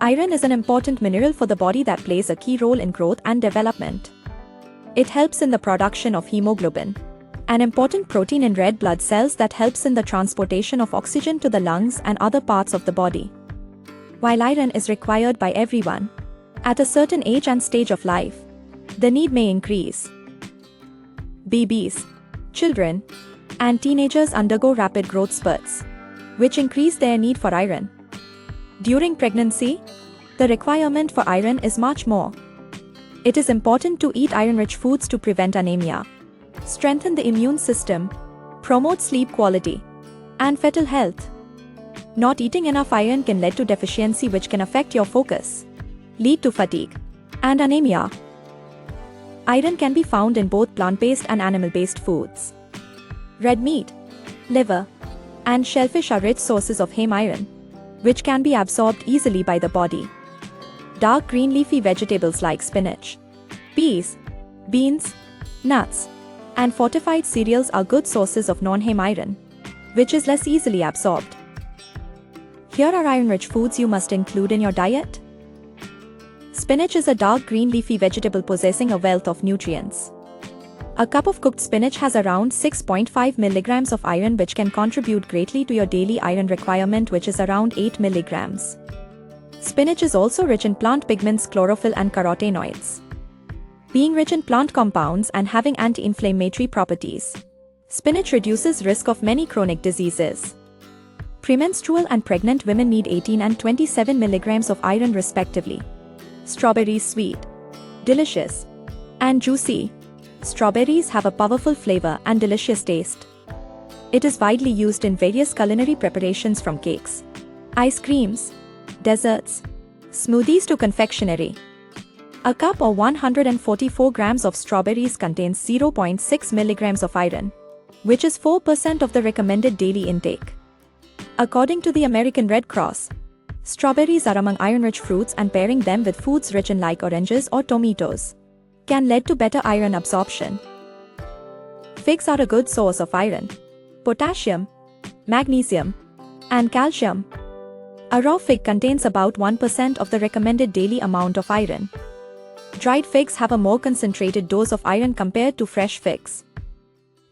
Iron is an important mineral for the body that plays a key role in growth and development. It helps in the production of hemoglobin, an important protein in red blood cells that helps in the transportation of oxygen to the lungs and other parts of the body. While iron is required by everyone, at a certain age and stage of life, the need may increase. Babies, children, and teenagers undergo rapid growth spurts, which increase their need for iron. During pregnancy, the requirement for iron is much more. It is important to eat iron-rich foods to prevent anemia, strengthen the immune system, promote sleep quality, and fetal health. Not eating enough iron can lead to deficiency, which can affect your focus, lead to fatigue, and anemia. Iron can be found in both plant-based and animal-based foods. Red meat, liver, and shellfish are rich sources of heme iron, which can be absorbed easily by the body. Dark green leafy vegetables like spinach, peas, beans, nuts, and fortified cereals are good sources of non-heme iron, which is less easily absorbed. Here are iron-rich foods you must include in your diet. Spinach is a dark green leafy vegetable possessing a wealth of nutrients. A cup of cooked spinach has around 6.5 milligrams of iron, which can contribute greatly to your daily iron requirement, which is around 8 milligrams. Spinach is also rich in plant pigments, chlorophyll, and carotenoids. Being rich in plant compounds and having anti-inflammatory properties, spinach reduces risk of many chronic diseases. Premenstrual and pregnant women need 18 and 27 milligrams of iron respectively. Strawberries sweet, delicious, and juicy. Strawberries have a powerful flavor and delicious taste. It is widely used in various culinary preparations from cakes, ice creams, desserts, smoothies to confectionery. A cup or 144 grams of strawberries contains 0.6 milligrams of iron, which is 4% of the recommended daily intake. According to the American Red Cross, strawberries are among iron-rich fruits, and pairing them with foods rich in like oranges or tomatoes can lead to better iron absorption. Figs are a good source of iron, potassium, magnesium, and calcium. A raw fig contains about 1% of the recommended daily amount of iron. Dried figs have a more concentrated dose of iron compared to fresh figs.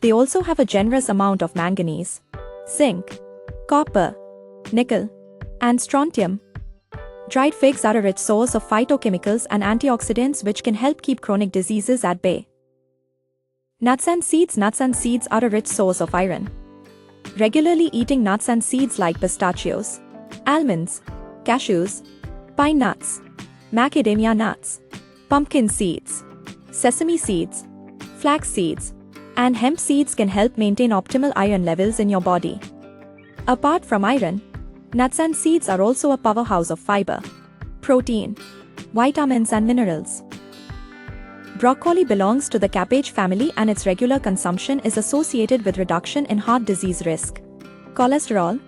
They also have a generous amount of manganese, zinc, copper, nickel, and strontium. Dried figs are a rich source of phytochemicals and antioxidants, which can help keep chronic diseases at bay. Nuts and seeds. Nuts and seeds are a rich source of iron. Regularly eating nuts and seeds like pistachios, almonds, cashews, pine nuts, macadamia nuts, pumpkin seeds, sesame seeds, flax seeds, and hemp seeds can help maintain optimal iron levels in your body. Apart from iron, nuts and seeds are also a powerhouse of fiber, protein, vitamins, and minerals. Broccoli belongs to the cabbage family, and its regular consumption is associated with reduction in heart disease risk, cholesterol,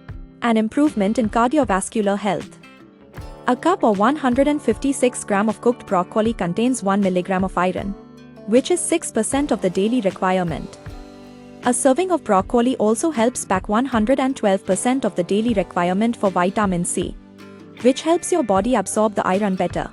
and improvement in cardiovascular health. A cup or 156 grams of cooked broccoli contains 1 milligram of iron, which is 6% of the daily requirement. A serving of broccoli also helps pack 112% of the daily requirement for vitamin C, which helps your body absorb the iron better.